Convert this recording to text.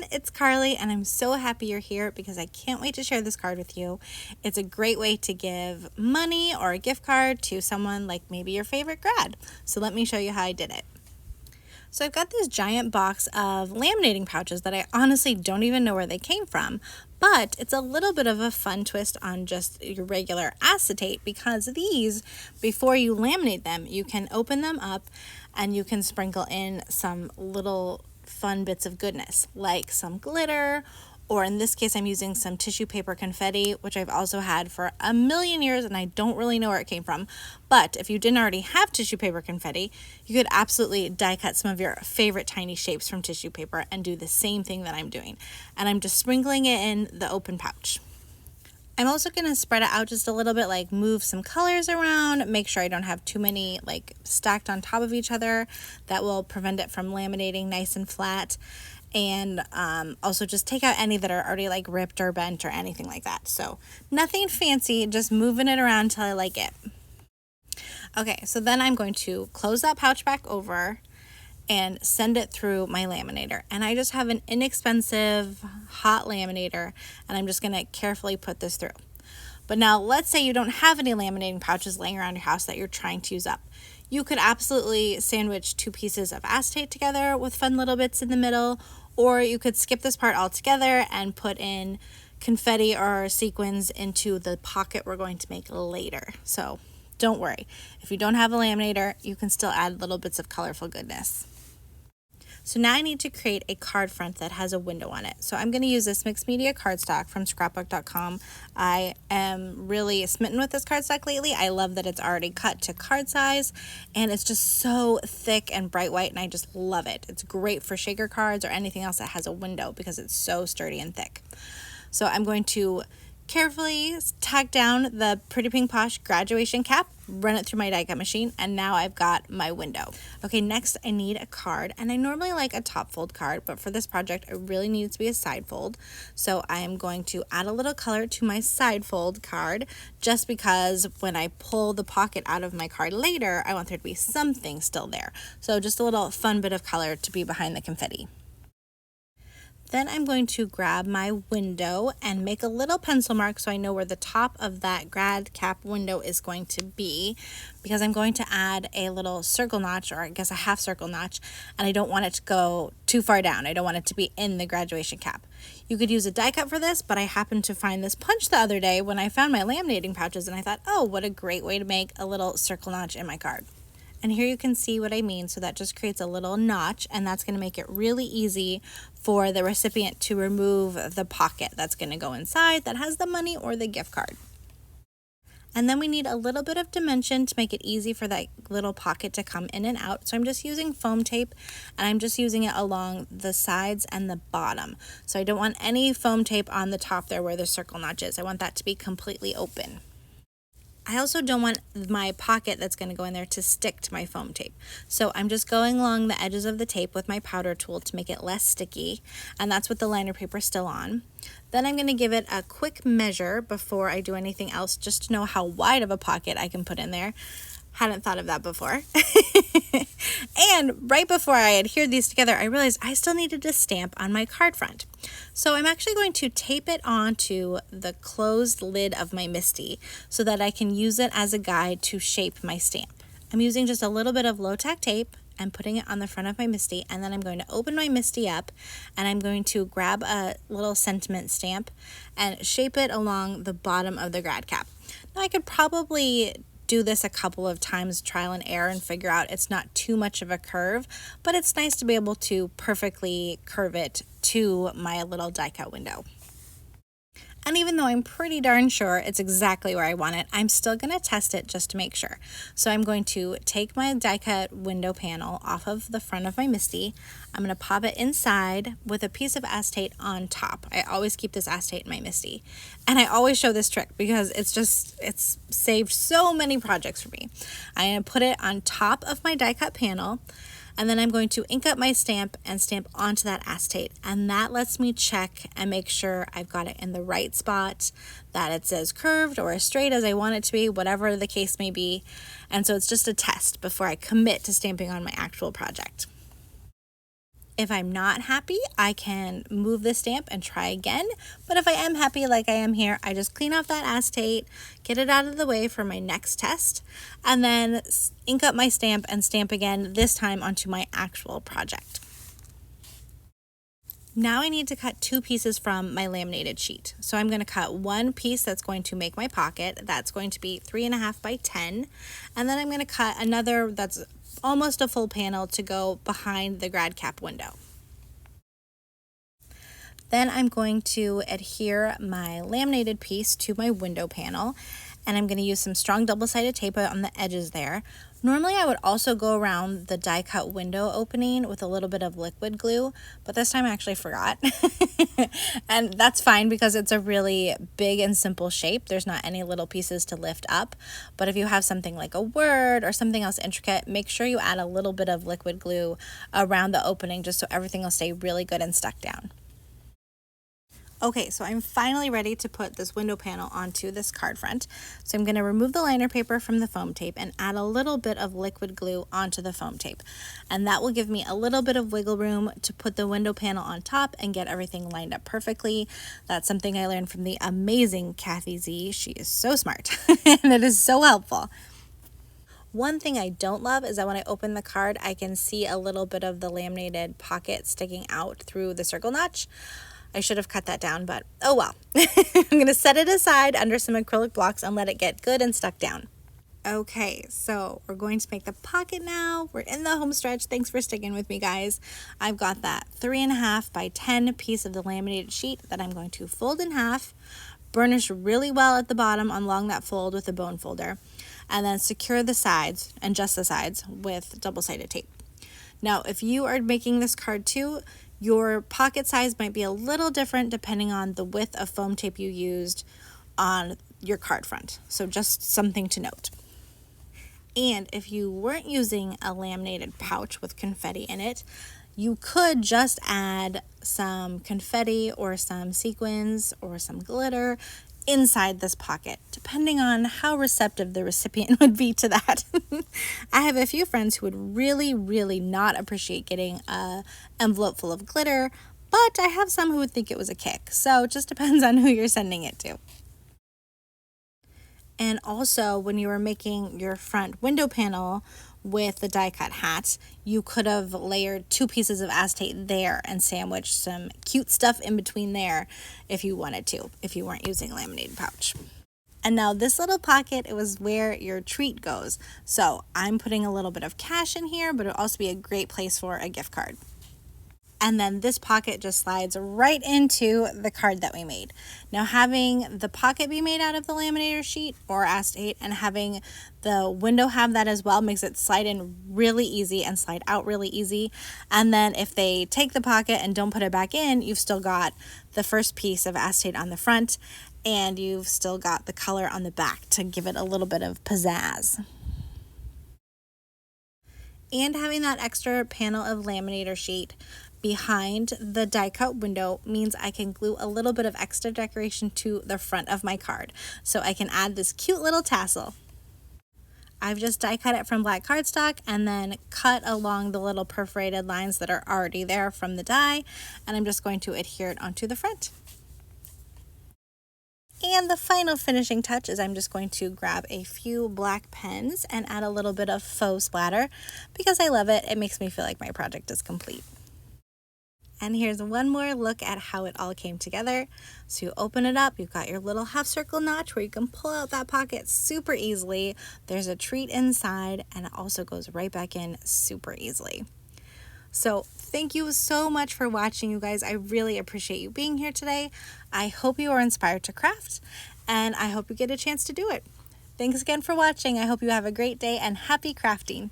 everyone, it's Carly and I'm so happy you're here because I can't wait to share this card with you. It's a great way to give money or a gift card to someone like maybe your favorite grad. So let me show you how I did it. So I've got this giant box of laminating pouches that I honestly don't even know where they came from, but it's a little bit of a fun twist on just your regular acetate because these, before you laminate them, you can open them up and you can sprinkle in some little fun bits of goodness like some glitter, or in this case I'm using some tissue paper confetti, which I've also had for a million years and I don't really know where it came from. But if you didn't already have tissue paper confetti, you could absolutely die cut some of your favorite tiny shapes from tissue paper and do the same thing that I'm doing. And I'm just sprinkling it in the open pouch. I'm also going to spread it out just a little bit, like move some colors around, make sure I don't have too many like stacked on top of each other. That will prevent it from laminating nice and flat. And also just take out any that are already like ripped or bent or anything like that. So nothing fancy, just moving it around until I like it. Okay, so then I'm going to close that pouch back over and send it through my laminator. And I just have an inexpensive hot laminator and I'm just gonna carefully put this through. But now let's say you don't have any laminating pouches laying around your house that you're trying to use up. You could absolutely sandwich two pieces of acetate together with fun little bits in the middle, or you could skip this part altogether and put in confetti or sequins into the pocket we're going to make later. So don't worry, if you don't have a laminator, you can still add little bits of colorful goodness. So now I need to create a card front that has a window on it. So I'm going to use this mixed media cardstock from scrapbook.com. I am really smitten with this cardstock lately. I love that it's already cut to card size and it's just so thick and bright white and I just love it. It's great for shaker cards or anything else that has a window because it's so sturdy and thick. So I'm going to carefully tack down the Pretty Pink Posh graduation cap, run it through my die cut machine, and now I've got my window. Okay, next I need a card, and I normally like a top fold card, but for this project it really needs to be a side fold. So I am going to add a little color to my side fold card just because when I pull the pocket out of my card later, I want there to be something still there. So just a little fun bit of color to be behind the confetti. Then I'm going to grab my window and make a little pencil mark so I know where the top of that grad cap window is going to be, because I'm going to add a little circle notch, or I guess a half circle notch, and I don't want it to go too far down. I don't want it to be in the graduation cap. You could use a die cut for this, but I happened to find this punch the other day when I found my laminating pouches and I thought, oh, what a great way to make a little circle notch in my card. And here you can see what I mean. So that just creates a little notch, and that's going to make it really easy for the recipient to remove the pocket that's going to go inside that has the money or the gift card. And then we need a little bit of dimension to make it easy for that little pocket to come in and out. So I'm just using foam tape, and I'm just using it along the sides and the bottom. So I don't want any foam tape on the top there where the circle notch is. I want that to be completely open. I also don't want my pocket that's going to go in there to stick to my foam tape. So I'm just going along the edges of the tape with my powder tool to make it less sticky, and that's with the liner paper still on. Then I'm going to give it a quick measure before I do anything else, just to know how wide of a pocket I can put in there. Hadn't thought of that before. And right before I adhered these together, I realized I still needed to stamp on my card front. So I'm actually going to tape it onto the closed lid of my MISTI so that I can use it as a guide to shape my stamp. I'm using just a little bit of low-tack tape and putting it on the front of my MISTI, and then I'm going to open my MISTI up and I'm going to grab a little sentiment stamp and shape it along the bottom of the grad cap. Now I could probably do this a couple of times, trial and error, and figure out it's not too much of a curve, but it's nice to be able to perfectly curve it to my little die cut window. And even though I'm pretty darn sure it's exactly where I want it, I'm still going to test it just to make sure. So I'm going to take my die cut window panel off of the front of my MISTI. I'm going to pop it inside with a piece of acetate on top. I always keep this acetate in my MISTI. And I always show this trick because it's saved so many projects for me. I'm going to put it on top of my die cut panel, and then I'm going to ink up my stamp and stamp onto that acetate, and that lets me check and make sure I've got it in the right spot, that it's as curved or as straight as I want it to be, whatever the case may be. And so it's just a test before I commit to stamping on my actual project. If I'm not happy, I can move the stamp and try again. But if I am happy like I am here, I just clean off that acetate, get it out of the way for my next test, and then ink up my stamp and stamp again, this time onto my actual project. Now I need to cut 2 pieces from my laminated sheet. So I'm going to cut one piece that's going to make my pocket. That's going to be 3.5 by 10. And then I'm going to cut another that's almost a full panel to go behind the grad cap window. Then I'm going to adhere my laminated piece to my window panel, and I'm going to use some strong double-sided tape on the edges there. Normally I would also go around the die cut window opening with a little bit of liquid glue, but this time I actually forgot. And that's fine because it's a really big and simple shape. There's not any little pieces to lift up, but if you have something like a word or something else intricate, make sure you add a little bit of liquid glue around the opening just so everything will stay really good and stuck down. Okay, so I'm finally ready to put this window panel onto this card front. So I'm going to remove the liner paper from the foam tape and add a little bit of liquid glue onto the foam tape. And that will give me a little bit of wiggle room to put the window panel on top and get everything lined up perfectly. That's something I learned from the amazing Kathy Z. She is so smart and it is so helpful. One thing I don't love is that when I open the card, I can see a little bit of the laminated pocket sticking out through the circle notch. I should have cut that down, but oh well. I'm going to set it aside under some acrylic blocks and let it get good and stuck down. Okay, so we're going to make the pocket now. We're in the home stretch. Thanks for sticking with me, guys. I've got that 3.5 by 10 piece of the laminated sheet that I'm going to fold in half, burnish really well at the bottom along that fold with a bone folder, and then secure the sides, and just the sides, with double-sided tape. Now, if you are making this card too, your pocket size might be a little different depending on the width of foam tape you used on your card front. So just something to note. And if you weren't using a laminated pouch with confetti in it, you could just add some confetti or some sequins or some glitter inside this pocket, depending on how receptive the recipient would be to that. I have a few friends who would really not appreciate getting an envelope full of glitter, but I have some who would think it was a kick. So it just depends on who you're sending it to. And also, when you were making your front window panel with the die cut hat, you could have layered 2 pieces of acetate there and sandwiched some cute stuff in between there if you wanted to, if you weren't using a laminated pouch. And now this little pocket, it was where your treat goes. So I'm putting a little bit of cash in here, but it'll also be a great place for a gift card. And then this pocket just slides right into the card that we made. Now, having the pocket be made out of the laminator sheet or acetate and having the window have that as well makes it slide in really easy and slide out really easy. And then if they take the pocket and don't put it back in, you've still got the first piece of acetate on the front and you've still got the color on the back to give it a little bit of pizzazz. And having that extra panel of laminator sheet behind the die cut window means I can glue a little bit of extra decoration to the front of my card. So I can add this cute little tassel. I've just die cut it from black cardstock and then cut along the little perforated lines that are already there from the die, and I'm just going to adhere it onto the front. And the final finishing touch is I'm just going to grab a few black pens and add a little bit of faux splatter because I love it. It makes me feel like my project is complete. And here's one more look at how it all came together. So you open it up, you've got your little half circle notch where you can pull out that pocket super easily. There's a treat inside and it also goes right back in super easily. So thank you so much for watching, you guys. I really appreciate you being here today. I hope you are inspired to craft and I hope you get a chance to do it. Thanks again for watching. I hope you have a great day and happy crafting.